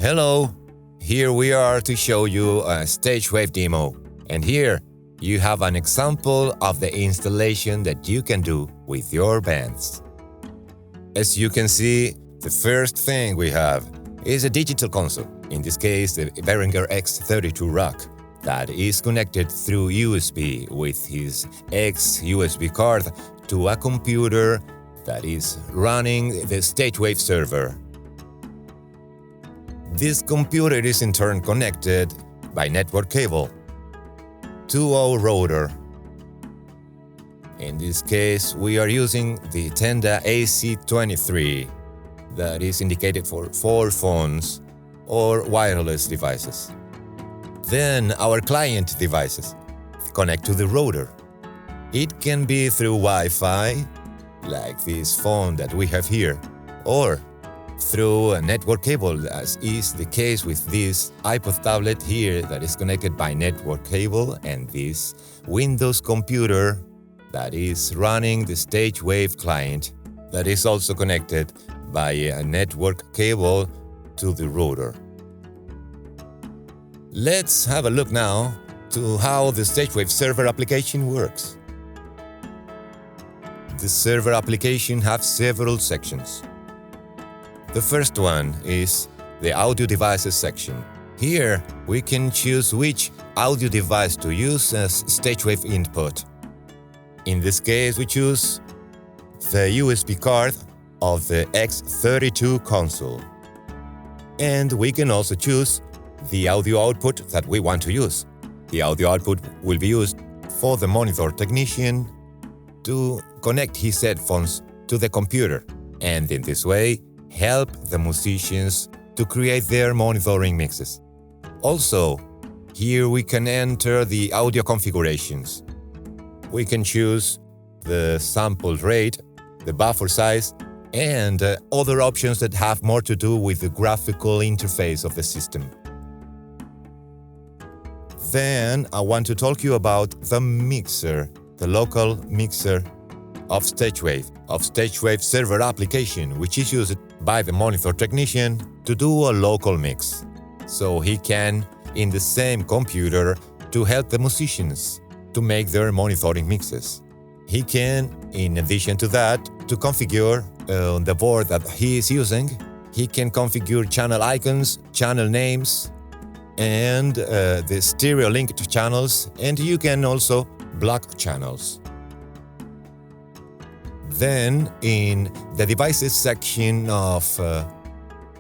Hello, here we are to show you a STAGEWAVE demo, and here you have an example of the installation that you can do with your bands. As you can see, the first thing we have is a digital console, in this case the Behringer X32 rack, that is connected through USB with his X-USB card to a computer that is running the STAGEWAVE server. This computer is in turn connected by network cable to our router. In this case, we are using the Tenda AC23 that is indicated for 4 phones or wireless devices. Then our client devices connect to the router. It can be through Wi-Fi, like this phone that we have here, or through a network cable, as is the case with this iPod tablet here that is connected by network cable, and this Windows computer that is running the STAGEWAVE client that is also connected by a network cable to the router. Let's have a look now to how the STAGEWAVE server application works. The server application has several sections. The first one is the audio devices section. Here we can choose which audio device to use as STAGEWAVE input. In this case, we choose the USB card of the X32 console. And we can also choose the audio output that we want to use. The audio output will be used for the monitor technician to connect his headphones to the computer, and in this way help the musicians to create their monitoring mixes. Also, here we can enter the audio configurations. We can choose the sample rate, the buffer size, and other options that have more to do with the graphical interface of the system. Then I want to talk to you about the mixer, the local mixer of STAGEWAVE server application, which is used by the monitor technician to do a local mix. So he can, in the same computer, to help the musicians to make their monitoring mixes. He can, in addition to that, to configure on the board that he is using, he can configure channel icons, channel names, and the stereo linked channels, and you can also block channels. Then, in the devices section of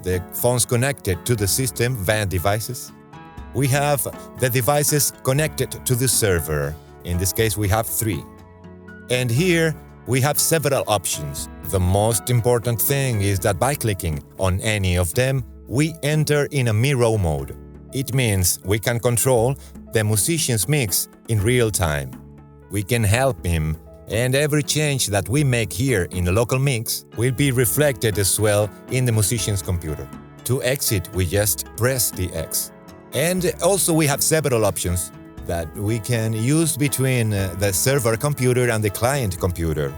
the phones connected to the system, WAN devices, we have the devices connected to the server. In this case, we have 3. And here, we have several options. The most important thing is that by clicking on any of them, we enter in a mirror mode. It means we can control the musician's mix in real time. We can help him, and every change that we make here in the local mix will be reflected as well in the musician's computer. To exit, we just press the X. And also we have several options that we can use between the server computer and the client computer.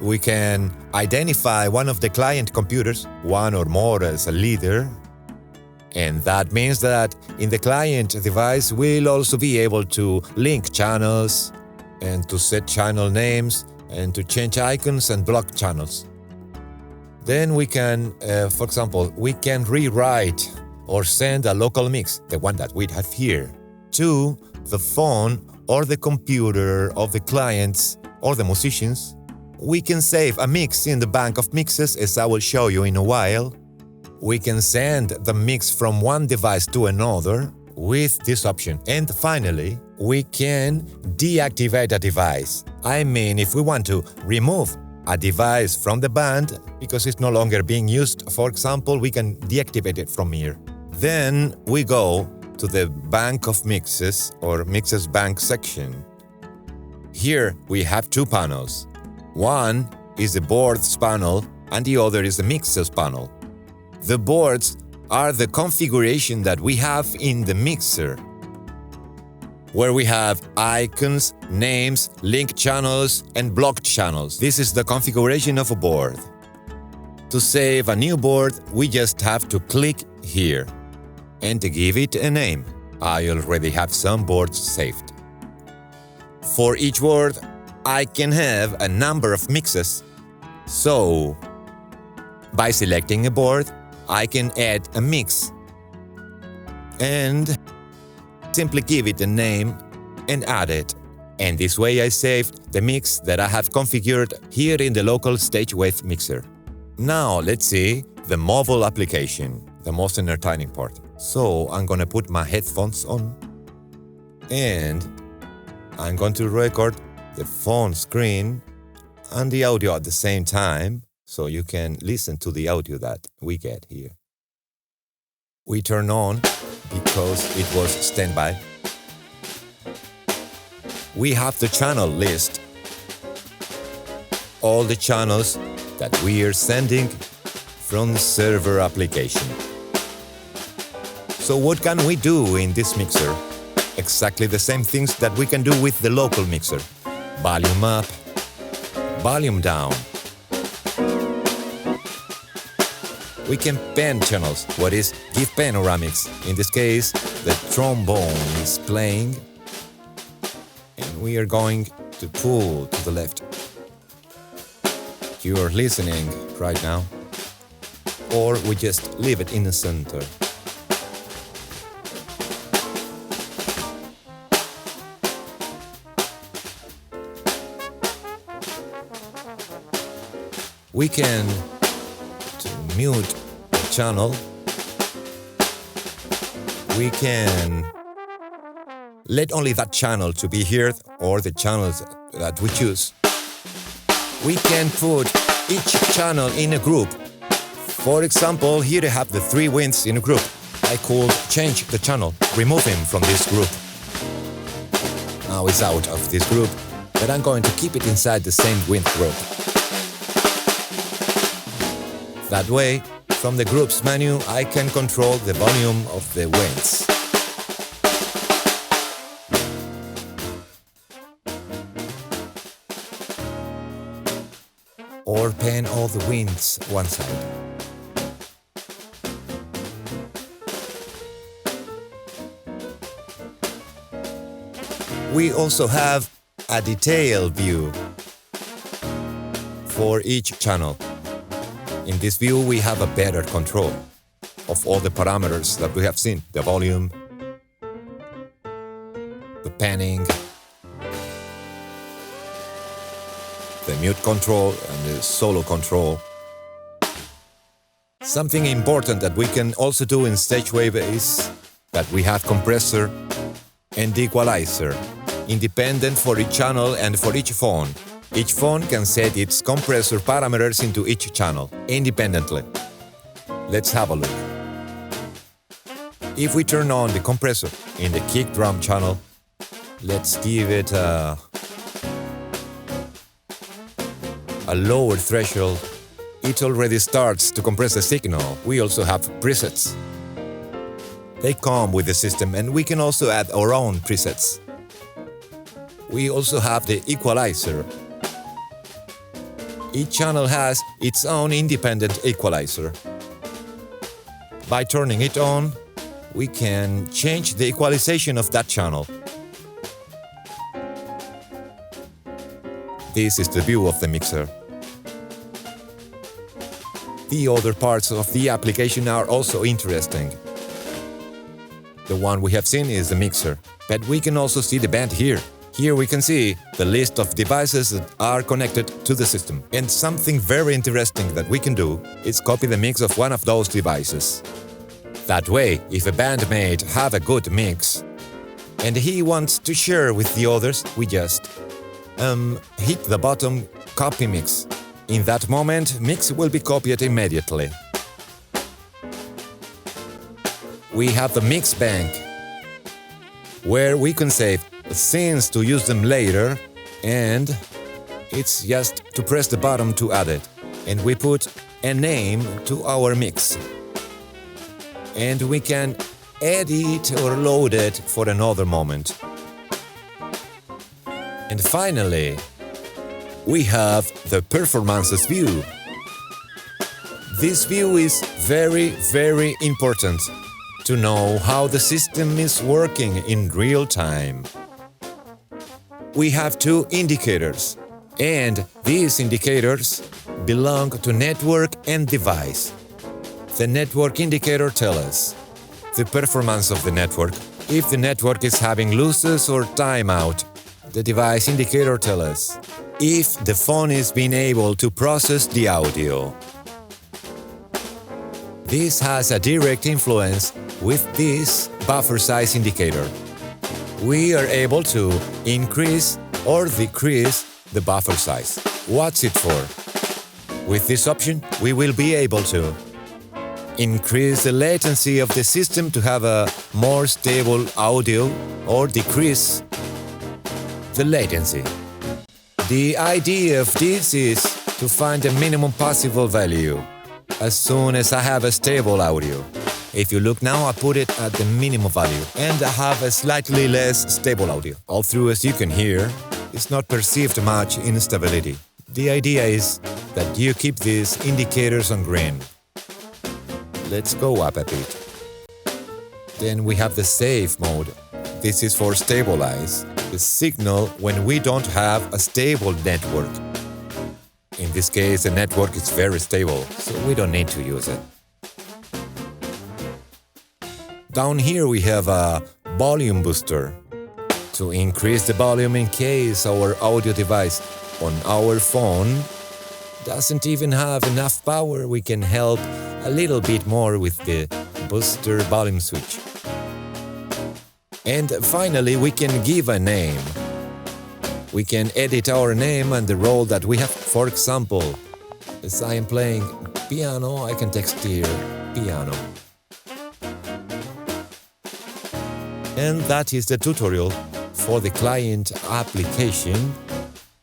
We can identify one of the client computers, one or more, as a leader. And that means that in the client device we'll also be able to link channels and to set channel names and to change icons and block channels. Then we can, for example, we can rewrite or send a local mix, the one that we have here, to the phone or the computer of the clients or the musicians. We can save a mix in the bank of mixes, as I will show you in a while. We can send the mix from one device to another with this option. And finally, we can deactivate a device. I mean, if we want to remove a device from the band because it's no longer being used, for example, we can deactivate it from here. Then we go to the bank of mixes or mixes bank section. Here we have 2 panels. One is the boards panel and the other is the mixes panel. The boards are the configuration that we have in the mixer, where we have icons, names, link channels, and blocked channels. This is the configuration of a board. To save a new board, we just have to click here and give it a name. I already have some boards saved. For each board, I can have a number of mixes. So, by selecting a board, I can add a mix and simply give it a name and add it. And this way I saved the mix that I have configured here in the local STAGEWAVE mixer. Now let's see the mobile application, the most entertaining part. So I'm gonna put my headphones on and I'm going to record the phone screen and the audio at the same time so you can listen to the audio that we get here. We turn on because it was standby. We have the channel list, all the channels that we are sending from the server application. So what can we do in this mixer? Exactly the same things that we can do with the local mixer. Volume up, volume down. We can pan channels, what is give panoramics. In this case, the trombone is playing and we are going to pull to the left. You are listening right now, or we just leave it in the center. We can mute the channel. We can let only that channel to be heard or the channels that we choose. We can put each channel in a group. For example, here I have the 3 winds in a group. I could change the channel, remove him from this group. Now he's out of this group, but I'm going to keep it inside the same wind group. That way, from the groups menu, I can control the volume of the winds. Or pan all the winds one side. We also have a detailed view for each channel. In this view, we have a better control of all the parameters that we have seen. The volume, the panning, the mute control and the solo control. Something important that we can also do in STAGEWAVE is that we have compressor and equalizer, independent for each channel and for each phone. Each phone can set its compressor parameters into each channel, independently. Let's have a look. If we turn on the compressor in the kick drum channel, let's give it a lower threshold. It already starts to compress the signal. We also have presets. They come with the system and we can also add our own presets. We also have the equalizer. Each channel has its own independent equalizer. By turning it on, we can change the equalization of that channel. This is the view of the mixer. The other parts of the application are also interesting. The one we have seen is the mixer, but we can also see the band here. Here we can see the list of devices that are connected to the system. And something very interesting that we can do is copy the mix of one of those devices. That way, if a bandmate have a good mix and he wants to share with the others, we just hit the button copy mix. In that moment, mix will be copied immediately. We have the mix bank, where we can save scenes to use them later, and it's just to press the button to add it. And we put a name to our mix. And we can add it or load it for another moment. And finally, we have the performances view. This view is very, very important to know how the system is working in real time. We have two indicators, and these indicators belong to network and device. The network indicator tells us the performance of the network, if the network is having losses or timeout. The device indicator tells us if the phone is being able to process the audio. This has a direct influence with this buffer size indicator. We are able to increase or decrease the buffer size. What's it for? With this option, we will be able to increase the latency of the system to have a more stable audio or decrease the latency. The idea of this is to find a minimum possible value as soon as I have a stable audio. If you look now, I put it at the minimum value and I have a slightly less stable audio. All through, as you can hear, it's not perceived much instability. The idea is that you keep these indicators on green. Let's go up a bit. Then we have the safe mode. This is for stabilize the signal when we don't have a stable network. In this case, the network is very stable, so we don't need to use it. Down here we have a volume booster to increase the volume in case our audio device on our phone doesn't even have enough power. We can help a little bit more with the booster volume switch. And finally, we can give a name. We can edit our name and the role that we have. For example, as I am playing piano, I can text here piano. And that is the tutorial for the client application.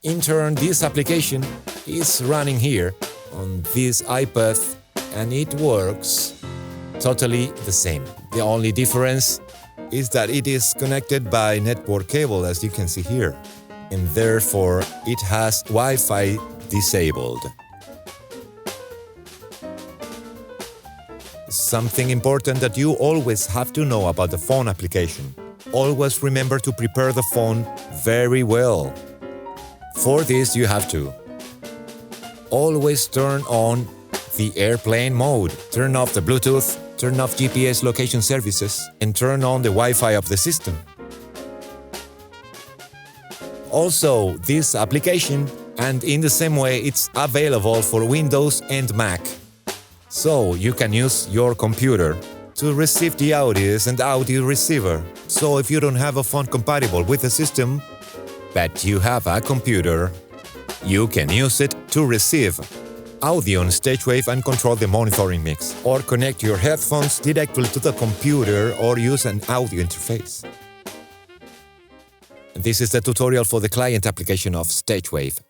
In turn, this application is running here on this iPad and it works totally the same. The only difference is that it is connected by network cable, as you can see here, and therefore it has Wi-Fi disabled. Something important that you always have to know about the phone application. Always remember to prepare the phone very well. For this, you have to always turn on the airplane mode, turn off the Bluetooth, turn off GPS location services, and turn on the Wi-Fi of the system. Also, this application, and in the same way, it's available for Windows and Mac. So you can use your computer to receive the audios and audio receiver. So if you don't have a phone compatible with the system, but you have a computer, you can use it to receive audio on STAGEWAVE and control the monitoring mix, or connect your headphones directly to the computer or use an audio interface. This is the tutorial for the client application of STAGEWAVE.